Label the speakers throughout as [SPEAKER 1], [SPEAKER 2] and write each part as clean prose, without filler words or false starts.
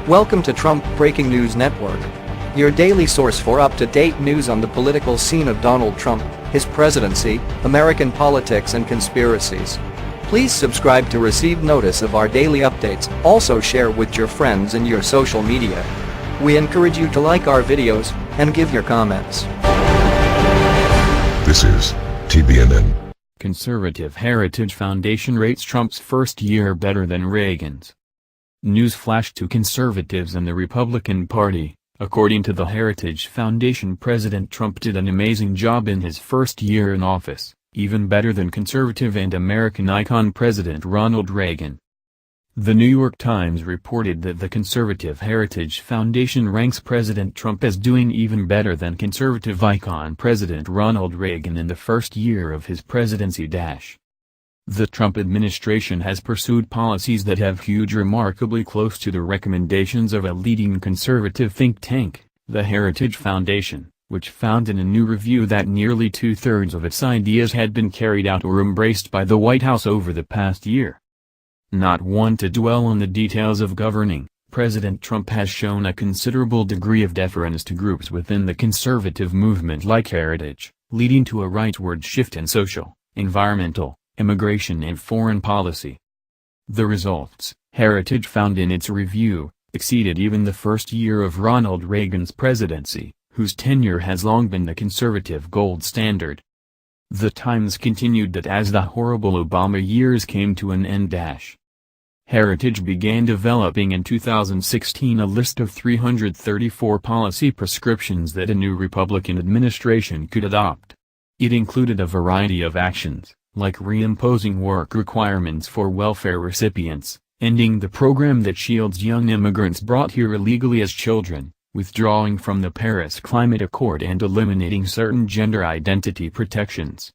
[SPEAKER 1] Welcome to Trump Breaking News Network, your daily source for up-to-date news on the political scene of Donald Trump, his presidency, American politics and conspiracies. Please subscribe to receive notice of our daily updates. Also share with your friends and your social media. We encourage you to like our videos and give your comments.
[SPEAKER 2] This is TBNN.
[SPEAKER 3] Conservative Heritage Foundation rates Trump's first year better than Reagan's. News flash to conservatives and the Republican Party. According to the Heritage Foundation, President Trump did an amazing job in his first year in office, even better than conservative and American icon President Ronald Reagan. The New York Times reported that the Conservative Heritage Foundation ranks President Trump as doing even better than conservative icon President Ronald Reagan in the first year of his presidency. The Trump administration has pursued policies that have hewed remarkably close to the recommendations of a leading conservative think tank, the Heritage Foundation, which found in a new review that nearly two-thirds of its ideas had been carried out or embraced by the White House over the past year. Not one to dwell on the details of governing, President Trump has shown a considerable degree of deference to groups within the conservative movement like Heritage, leading to a rightward shift in social, environmental, immigration and foreign policy. The results, Heritage found in its review, exceeded even the first year of Ronald Reagan's presidency, whose tenure has long been the conservative gold standard. The Times continued that as the horrible Obama years came to an end, Heritage began developing in 2016 a list of 334 policy prescriptions that a new Republican administration could adopt. It included a variety of actions, like reimposing work requirements for welfare recipients, ending the program that shields young immigrants brought here illegally as children, withdrawing from the Paris Climate Accord and eliminating certain gender identity protections.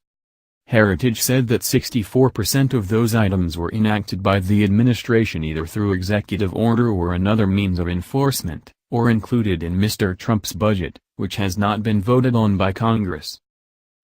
[SPEAKER 3] Heritage said that 64% of those items were enacted by the administration either through executive order or another means of enforcement, or included in Mr. Trump's budget, which has not been voted on by Congress.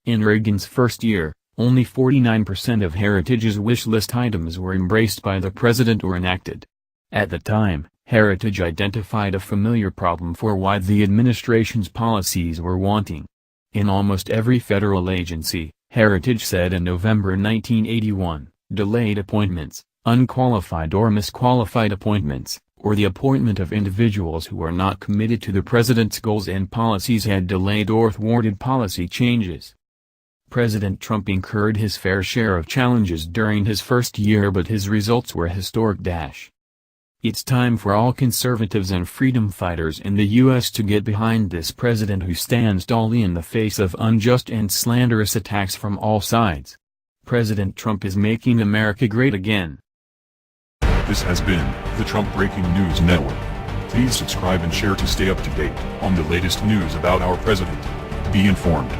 [SPEAKER 3] In Reagan's first year, only 49% of Heritage's wish list items were embraced by the president or enacted. At the time, Heritage identified a familiar problem for why the administration's policies were wanting. In almost every federal agency, Heritage said in November 1981, delayed appointments, unqualified or misqualified appointments, or the appointment of individuals who are not committed to the president's goals and policies had delayed or thwarted policy changes. President Trump incurred his fair share of challenges during his first year, but his results were historic. It's time for all conservatives and freedom fighters in the U.S. to get behind this president who stands tall in the face of unjust and slanderous attacks from all sides. President Trump is making America great again.
[SPEAKER 2] This has been the Trump Breaking News Network. Please subscribe and share to stay up to date on the latest news about our president. Be informed.